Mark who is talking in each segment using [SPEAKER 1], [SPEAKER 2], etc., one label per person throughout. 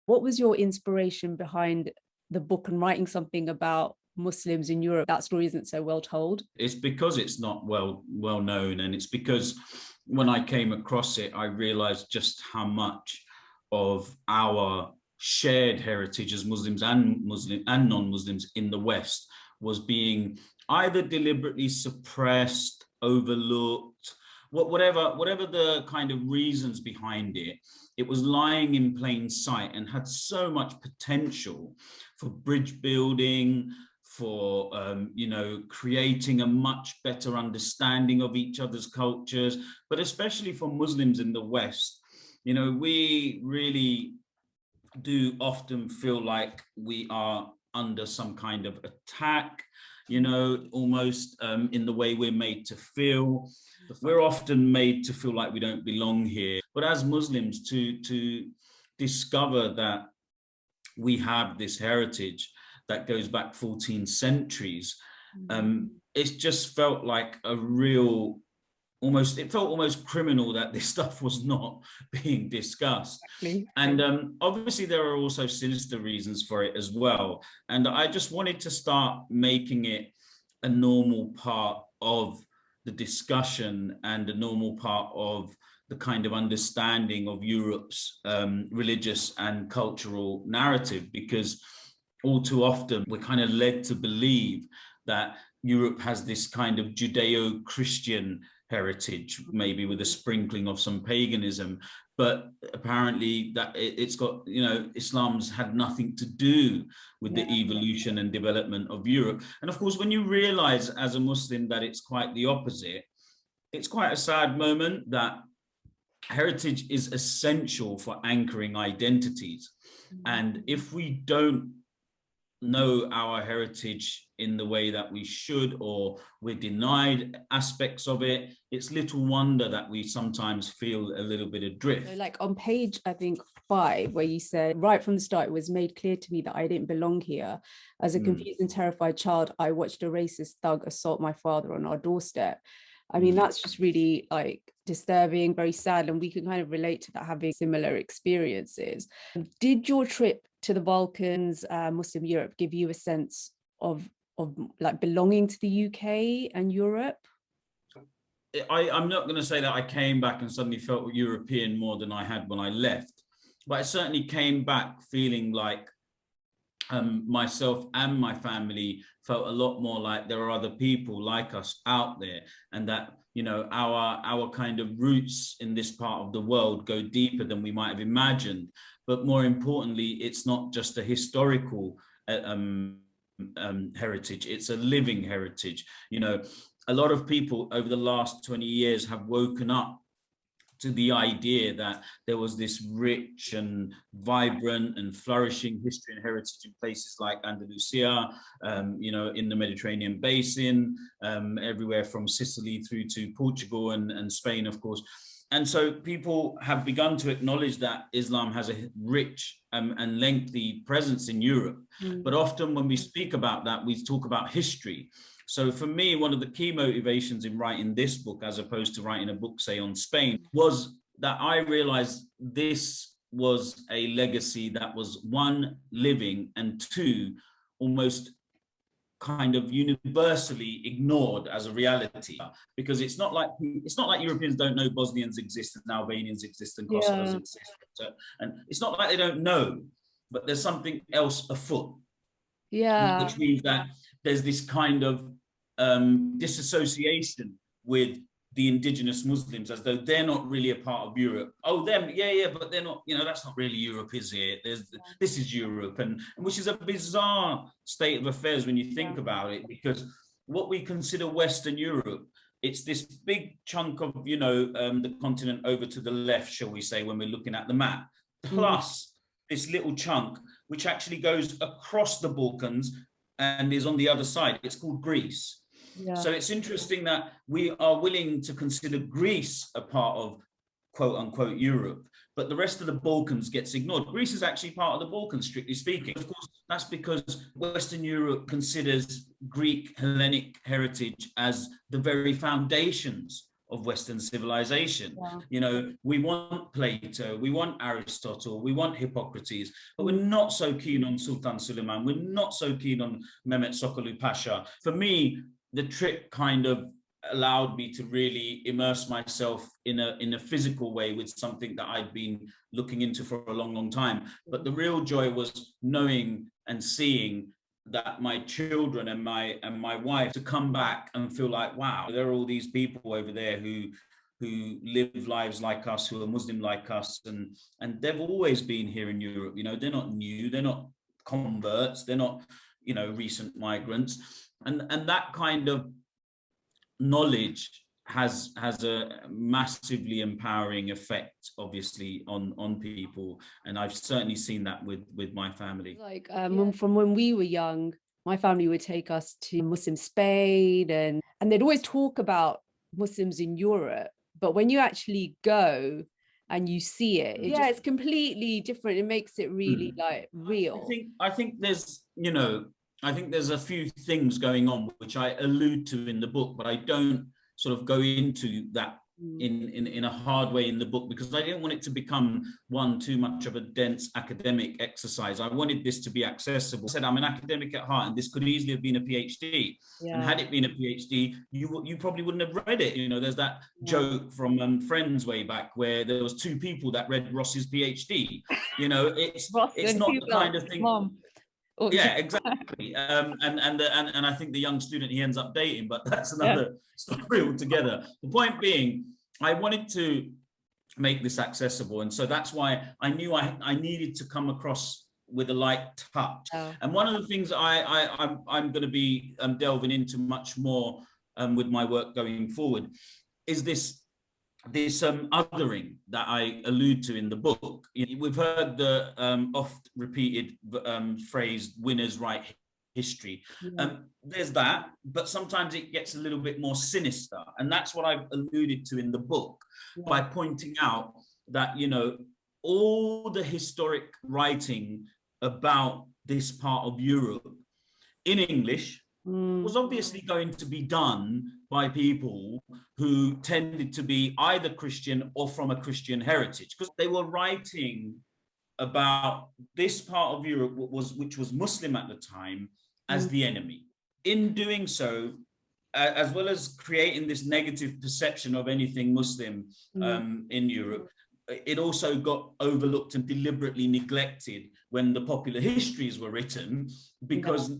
[SPEAKER 1] What was your inspiration behind the book and writing something about Muslims in Europe? That story isn't so well told.
[SPEAKER 2] It's because it's not well known, and it's because when I came across it, I realized just how much of our shared heritage as Muslims and non-Muslims in the West was being either deliberately suppressed, overlooked, whatever the kind of reasons behind it. It was lying in plain sight and had so much potential for bridge building, for creating a much better understanding of each other's cultures, but especially for Muslims in the West. We really do often feel like we are under some kind of attack, almost in the way we're made to feel. We're often made to feel like we don't belong here. But as Muslims, to discover that we have this heritage that goes back 14 centuries, it's just felt like it felt almost criminal that this stuff was not being discussed. Exactly. And obviously there are also sinister reasons for it as well. And I just wanted to start making it a normal part of the discussion and a normal part of the kind of understanding of Europe's religious and cultural narrative, because all too often we're kind of led to believe that Europe has this kind of Judeo-Christian heritage, maybe with a sprinkling of some paganism, but apparently that it's got, Islam's had nothing to do with the evolution and development of Europe. And of course, when you realize as a Muslim that it's quite the opposite, it's quite a sad moment that heritage is essential for anchoring identities. And if we don't know our heritage in the way that we should, or we're denied aspects of it, it's little wonder that we sometimes feel a little bit adrift.
[SPEAKER 1] So like on page, I think 5, where you said, right from the start, it was made clear to me that I didn't belong here. As a confused and terrified child, I watched a racist thug assault my father on our doorstep. I mean, that's just really like disturbing, very sad, and we can kind of relate to that, having similar experiences. Did your trip to the Balkans, Muslim Europe, give you a sense of like belonging to the UK and Europe?
[SPEAKER 2] I'm not going to say that I came back and suddenly felt European more than I had when I left, but I certainly came back feeling like myself and my family felt a lot more like there are other people like us out there, and that our kind of roots in this part of the world go deeper than we might have imagined. But more importantly, it's not just a historical heritage, it's a living heritage. A lot of people over the last 20 years have woken up to the idea that there was this rich and vibrant and flourishing history and heritage in places like Andalusia, in the Mediterranean basin, everywhere from Sicily through to Portugal and Spain, of course. And so people have begun to acknowledge that Islam has a rich and lengthy presence in Europe. But often when we speak about that, we talk about history. So for me, one of the key motivations in writing this book, as opposed to writing a book, say, on Spain, was that I realized this was a legacy that was, one, living, and two, almost kind of universally ignored as a reality. Because it's not like Europeans don't know Bosnians exist and Albanians exist and Kosovars exist. And it's not like they don't know, but there's something else afoot. Yeah. Which means that there's this kind of disassociation with the indigenous Muslims, as though they're not really a part of Europe. Oh, them, but they're not, that's not really Europe, is it? This is Europe, and which is a bizarre state of affairs when you think about it, because what we consider Western Europe, it's this big chunk of, the continent over to the left, shall we say, when we're looking at the map, plus this little chunk, which actually goes across the Balkans and is on the other side. It's called Greece. Yeah. So it's interesting that we are willing to consider Greece a part of quote unquote Europe, but the rest of the Balkans gets ignored. Greece is actually part of the Balkans, strictly speaking. Of course, that's because Western Europe considers Greek Hellenic heritage as the very foundations of Western civilization.
[SPEAKER 1] Wow.
[SPEAKER 2] You know, we want Plato, we want Aristotle, we want Hippocrates, but we're not so keen on Sultan Suleiman. We're not so keen on Mehmet Sokolu Pasha. For me, the trip kind of allowed me to really immerse myself in a physical way with something that I'd been looking into for a long, long time. But the real joy was knowing and seeing that my children and my wife to come back and feel like, wow, there are all these people over there who live lives like us, who are Muslim like us, and they've always been here in Europe. You know, they're not new, they're not converts, they're not, you know, recent migrants, and that kind of knowledge has a massively empowering effect, obviously, on people, and I've certainly seen that with my family.
[SPEAKER 1] Like from when we were young, my family would take us to Muslim Spain, and they'd always talk about Muslims in Europe, but when you actually go and you see it, it's completely different. It makes it really like real.
[SPEAKER 2] I think there's, you know, I think there's a few things going on which I allude to in the book, but I don't sort of go into that in a hard way in the book, because I didn't want it to become too much of a dense academic exercise. I wanted this to be accessible. I said I'm an academic at heart, and this could easily have been a PhD. And had it been a PhD, you probably wouldn't have read it. You know, there's that joke from Friends way back where there was 2 people that read Ross's PhD. You know, it's not the kind of thing.
[SPEAKER 1] Mom.
[SPEAKER 2] Yeah, exactly. And I think the young student he ends up dating, but that's another story altogether. The point being, I wanted to make this accessible, and so that's why I knew I needed to come across with a light touch. And one of the things I'm going to be delving into much more with my work going forward is this othering that I allude to in the book. We've heard the oft repeated phrase, winners write history. There's that, but sometimes it gets a little bit more sinister. And that's what I've alluded to in the book by pointing out that, you know, all the historic writing about this part of Europe in English was obviously going to be done by people who tended to be either Christian or from a Christian heritage, because they were writing about this part of Europe, which was Muslim at the time, as the enemy. In doing so, as well as creating this negative perception of anything Muslim in Europe, it also got overlooked and deliberately neglected when the popular histories were written, because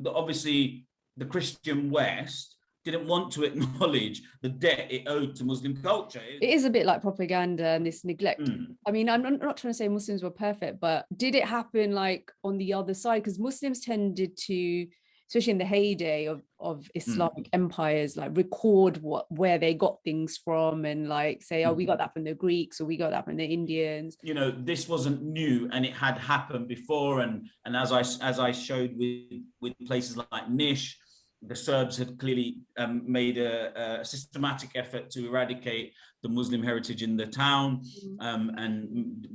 [SPEAKER 2] obviously the Christian West didn't want to acknowledge the debt it owed to Muslim culture.
[SPEAKER 1] It is a bit like propaganda and this neglect. I mean, I'm not trying to say Muslims were perfect, but did it happen like on the other side? Because Muslims tended to, especially in the heyday of Islamic empires, like record where they got things from, and like say, oh, we got that from the Greeks, or we got that from the Indians.
[SPEAKER 2] You know, this wasn't new, and it had happened before. And as I showed with places like Niš, the Serbs had clearly made a systematic effort to eradicate the Muslim heritage in the town, and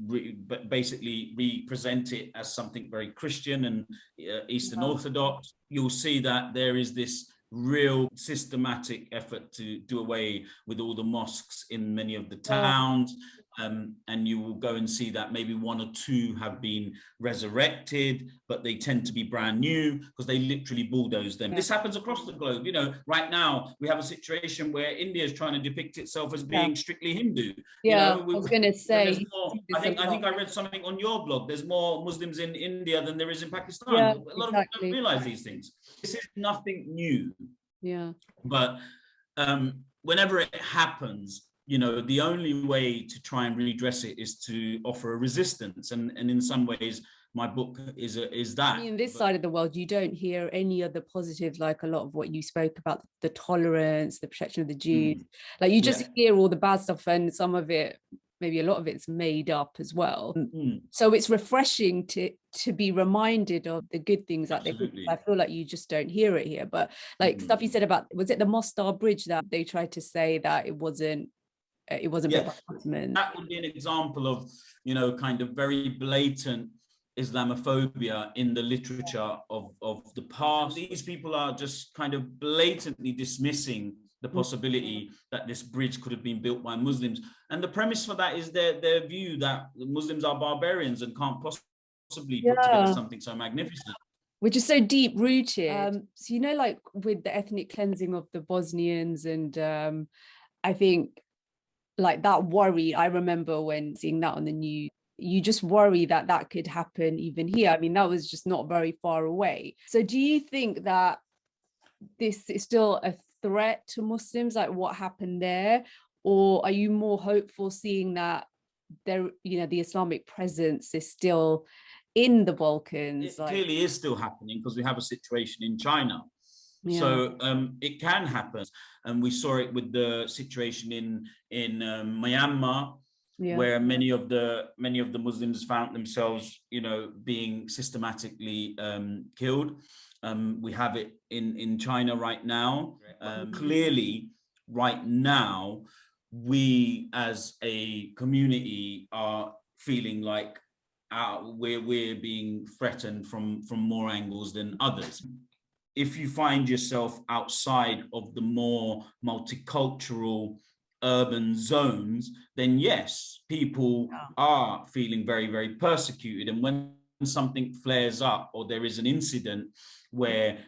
[SPEAKER 2] basically represent it as something very Christian and Eastern Orthodox. You'll see that there is this real systematic effort to do away with all the mosques in many of the towns. And you will go and see that maybe 1 or 2 have been resurrected, but they tend to be brand new because they literally bulldoze them. This happens across the globe. You know, right now we have a situation where India is trying to depict itself as being strictly Hindu.
[SPEAKER 1] Yeah,
[SPEAKER 2] you know,
[SPEAKER 1] I was going to say.
[SPEAKER 2] I think I read something on your blog. There's more Muslims in India than there is in Pakistan.
[SPEAKER 1] Yeah,
[SPEAKER 2] a lot of people don't realize these things. This is nothing new.
[SPEAKER 1] Yeah.
[SPEAKER 2] But whenever it happens, you know, the only way to try and redress it is to offer a resistance. And in some ways, my book is that.
[SPEAKER 1] I mean, this side of the world, you don't hear any of the positives, like a lot of what you spoke about, the tolerance, the protection of the Jews. Like you just hear all the bad stuff, and some of it, maybe a lot of it's made up as well. So it's refreshing to be reminded of the good things that I feel like you just don't hear it here. But like stuff you said about, was it the Mostar Bridge that they tried to say that it wasn't built by Ottomans?
[SPEAKER 2] That would be an example of, you know, kind of very blatant Islamophobia in the literature of the past. These people are just kind of blatantly dismissing the the possibility that this bridge could have been built by Muslims. And the premise for that is their view that Muslims are barbarians and can't possibly put together something so magnificent.
[SPEAKER 1] Which is so deep rooted. So, you know, like with the ethnic cleansing of the Bosnians, and I think like that worry, I remember when seeing that on the news, you just worry that that could happen even here. I mean, that was just not very far away. So do you think that this is still a threat to Muslims, like what happened there? Or are you more hopeful seeing that there, you know, the Islamic presence is still in the Balkans?
[SPEAKER 2] It clearly is still happening because we have a situation in China.
[SPEAKER 1] Yeah.
[SPEAKER 2] So it can happen. And we saw it with the situation in Myanmar, where many of the Muslims found themselves, you know, being systematically killed. We have it in China right now. Clearly, right now, we as a community are feeling like we're being threatened from more angles than others. If you find yourself outside of the more multicultural urban zones, then yes, people are feeling very, very persecuted. And when something flares up or there is an incident where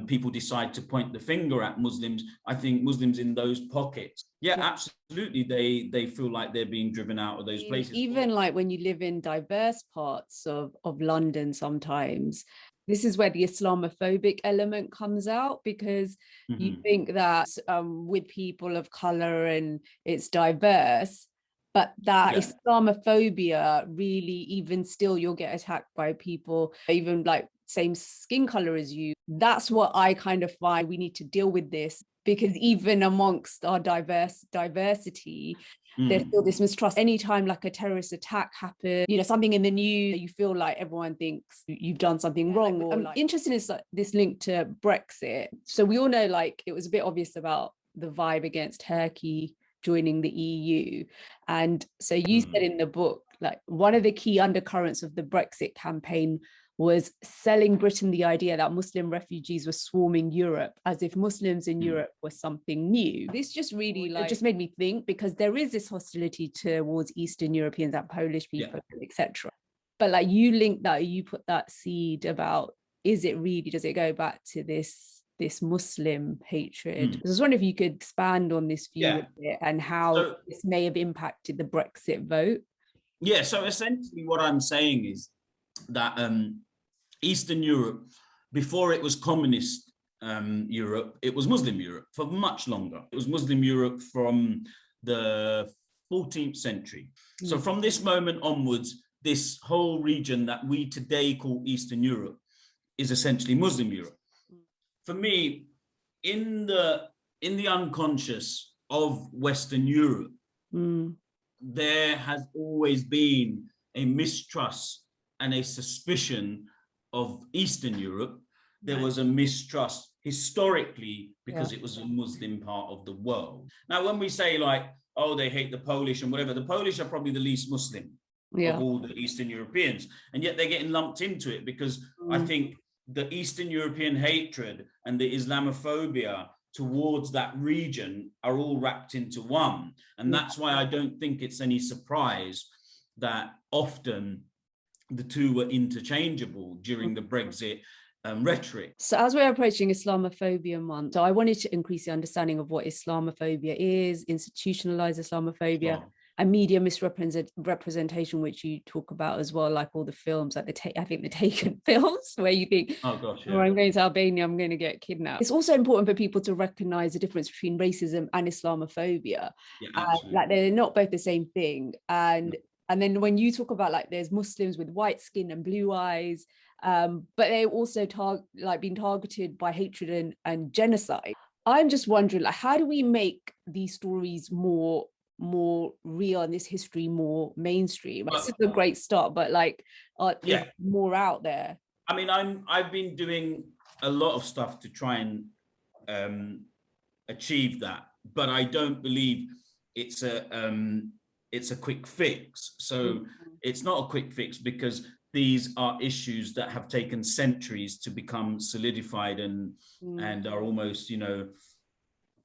[SPEAKER 2] people decide to point the finger at Muslims, I think Muslims in those pockets, absolutely, they feel like they're being driven out of those places.
[SPEAKER 1] Even like when you live in diverse parts of London, sometimes this is where the Islamophobic element comes out, because you think that with people of color and it's diverse, but that Islamophobia really, even still, you'll get attacked by people even like same skin color as you. That's what I kind of find we need to deal with this, because even amongst our diversity, there's still this mistrust. Anytime like a terrorist attack happens, you know, something in the news, you feel like everyone thinks you've done something wrong. Or like, interesting is like this link to Brexit. So we all know, like, it was a bit obvious about the vibe against Turkey joining the EU. And so you said in the book, like, one of the key undercurrents of the Brexit campaign was selling Britain the idea that Muslim refugees were swarming Europe, as if Muslims in Europe were something new. This just really like, it just made me think, because there is this hostility towards Eastern Europeans and Polish people, etc. But like you link that, you put that seed about, is it really, does it go back to this Muslim hatred? I was wondering if you could expand on this view a bit and how this may have impacted the Brexit vote.
[SPEAKER 2] Yeah, so essentially what I'm saying is that Eastern Europe, before it was communist Europe, it was Muslim Europe for much longer. It was Muslim Europe from the 14th century. So from this moment onwards, this whole region that we today call Eastern Europe is essentially Muslim Europe. For me, in the unconscious of Western Europe, there has always been a mistrust and a suspicion of Eastern Europe. There was a mistrust historically because it was a Muslim part of the world. Now, when we say like, oh, they hate the Polish and whatever, the Polish are probably the least Muslim of all the Eastern Europeans. And yet they're getting lumped into it because I think the Eastern European hatred and the Islamophobia towards that region are all wrapped into one. And that's why I don't think it's any surprise that often the two were interchangeable during the Brexit rhetoric.
[SPEAKER 1] So as we're approaching Islamophobia month, so I wanted to increase the understanding of what Islamophobia is, institutionalized Islamophobia, and media misrepresentation, which you talk about as well, like all the films, like I think the Taken films, where you think, oh gosh, I'm going to Albania, I'm going to get kidnapped. It's also important for people to recognize the difference between racism and Islamophobia. Like they're not both the same thing. And then when you talk about like there's Muslims with white skin and blue eyes, but they're also being targeted by hatred and genocide. I'm just wondering, like, how do we make these stories more real and this history more mainstream? This is a great start, but like, there's more out there.
[SPEAKER 2] I mean, I've been doing a lot of stuff to try and achieve that, but I don't believe it's a quick fix. So it's not a quick fix because these are issues that have taken centuries to become solidified and are almost, you know,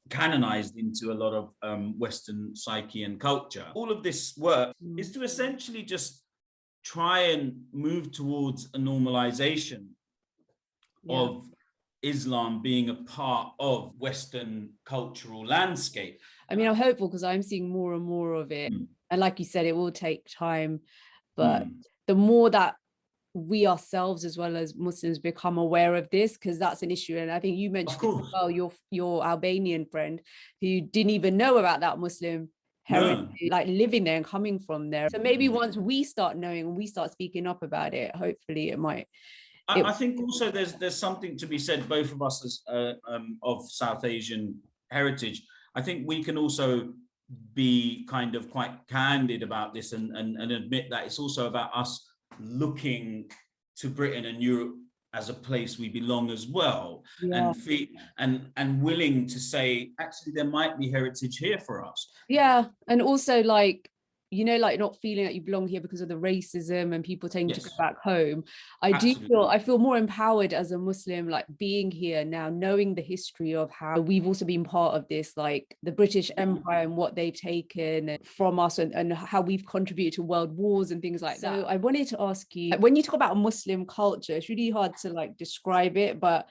[SPEAKER 2] canonized into a lot of Western psyche and culture. All of this work is to essentially just try and move towards a normalization of Islam being a part of Western cultural landscape.
[SPEAKER 1] I mean, I'm hopeful because I'm seeing more and more of it. And like you said, it will take time, but the more that we ourselves as well as Muslims become aware of this, because that's an issue. And I think you mentioned as well, your Albanian friend who didn't even know about that Muslim heritage, like living there and coming from there. So maybe once we start knowing and we start speaking up about it, hopefully it might.
[SPEAKER 2] I think also there's something to be said, both of us as of South Asian heritage. I think we can also be kind of quite candid about this and admit that it's also about us looking to Britain and Europe as a place we belong as well, and willing to say, actually, there might be heritage here for us.
[SPEAKER 1] Yeah, and also like, you know, like not feeling that you belong here because of the racism and people telling you to go back home. I feel more empowered as a Muslim, like being here now, knowing the history of how we've also been part of this, like the British Empire and what they've taken from us and how we've contributed to world wars and things like that. So I wanted to ask you, when you talk about Muslim culture, it's really hard to like describe it, but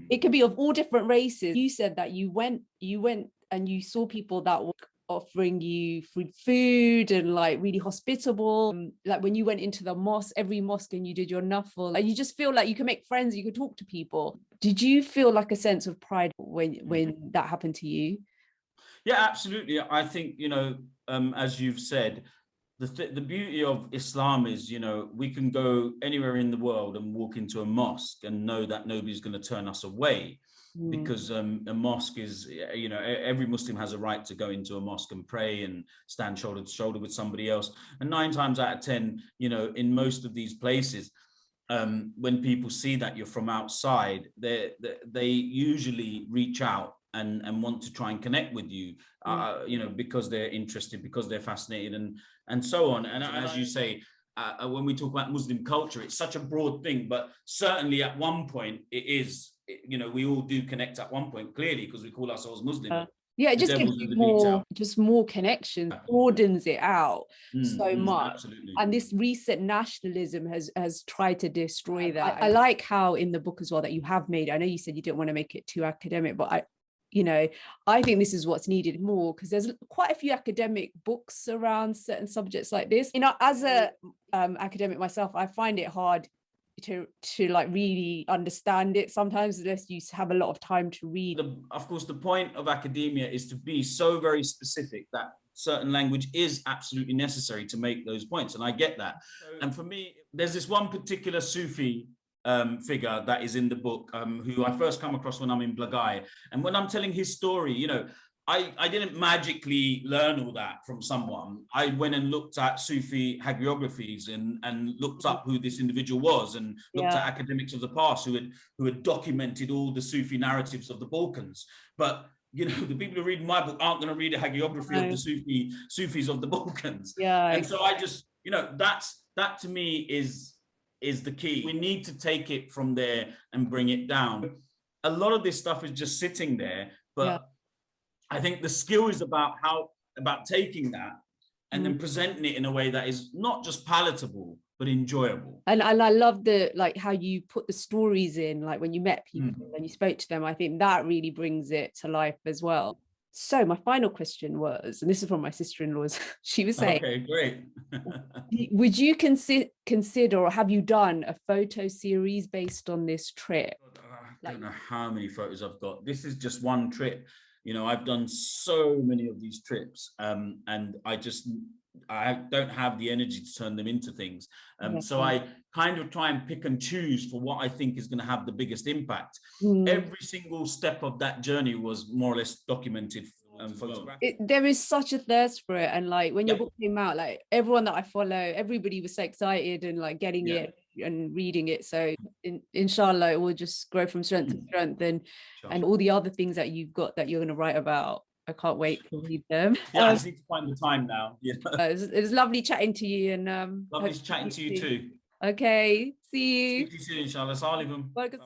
[SPEAKER 1] it could be of all different races. You said that you went and you saw people that were offering you free food and like really hospitable, like when you went into the mosque, every mosque, and you did your nafil, like you just feel like you can make friends, you could talk to people. Did you feel like a sense of pride when that happened to you?
[SPEAKER 2] Yeah, absolutely. I think, you know, as you've said, the beauty of Islam is, you know, we can go anywhere in the world and walk into a mosque and know that nobody's going to turn us away. Because a mosque is, you know, every Muslim has a right to go into a mosque and pray and stand shoulder to shoulder with somebody else. And 9 times out of 10, you know, in most of these places, when people see that you're from outside, they usually reach out and want to try and connect with you, you know, because they're interested, because they're fascinated, and so on. And as you say, when we talk about Muslim culture, it's such a broad thing, but certainly at one point it is, you know, we all do connect at one point, clearly, because we call ourselves Muslim.
[SPEAKER 1] Yeah, it just gives you more connection, broadens it out so much.
[SPEAKER 2] Absolutely.
[SPEAKER 1] And this recent nationalism has tried to destroy that. I like how in the book as well that you have made, I know you said you didn't want to make it too academic, but I think this is what's needed more, because there's quite a few academic books around certain subjects like this. You know, as a academic myself, I find it hard to like really understand it sometimes unless you have a lot of time to read.
[SPEAKER 2] Of course, the point of academia is to be so very specific that certain language is absolutely necessary to make those points, and I get that. And for me, there's this one particular Sufi figure that is in the book, who I first come across when I'm in Blagai, and when I'm telling his story, you know, I didn't magically learn all that from someone. I went and looked at Sufi hagiographies and looked up who this individual was, and looked at academics of the past who had documented all the Sufi narratives of the Balkans. But you know, the people who read my book aren't going to read a hagiography of the Sufis of the Balkans. And so I just, you know, that to me is the key. We need to take it from there and bring it down. A lot of this stuff is just sitting there, but I think the skill is about taking that and then presenting it in a way that is not just palatable, but enjoyable.
[SPEAKER 1] And I love like how you put the stories in, like when you met people and you spoke to them. I think that really brings it to life as well. So my final question was, and this is from my sister-in-law's, she was saying,
[SPEAKER 2] okay, great.
[SPEAKER 1] Would you consider, or have you done a photo series based on this trip?
[SPEAKER 2] I don't know how many photos I've got. This is just one trip. You know, I've done so many of these trips, and I don't have the energy to turn them into things. So I kind of try and pick and choose for what I think is going to have the biggest impact. Every single step of that journey was more or less documented.
[SPEAKER 1] There is such a thirst for it, and like when your book came out, like everyone that I follow, everybody was so excited and like getting it and reading it. So inshallah it will just grow from strength to strength, and all the other things that you've got that you're going to write about, I can't wait to read them.
[SPEAKER 2] I just need to find the time now.
[SPEAKER 1] It was lovely chatting to you, and
[SPEAKER 2] lovely chatting to you too.
[SPEAKER 1] Okay, see you.
[SPEAKER 2] Speak to you soon, inshallah. Assalamu alaikum.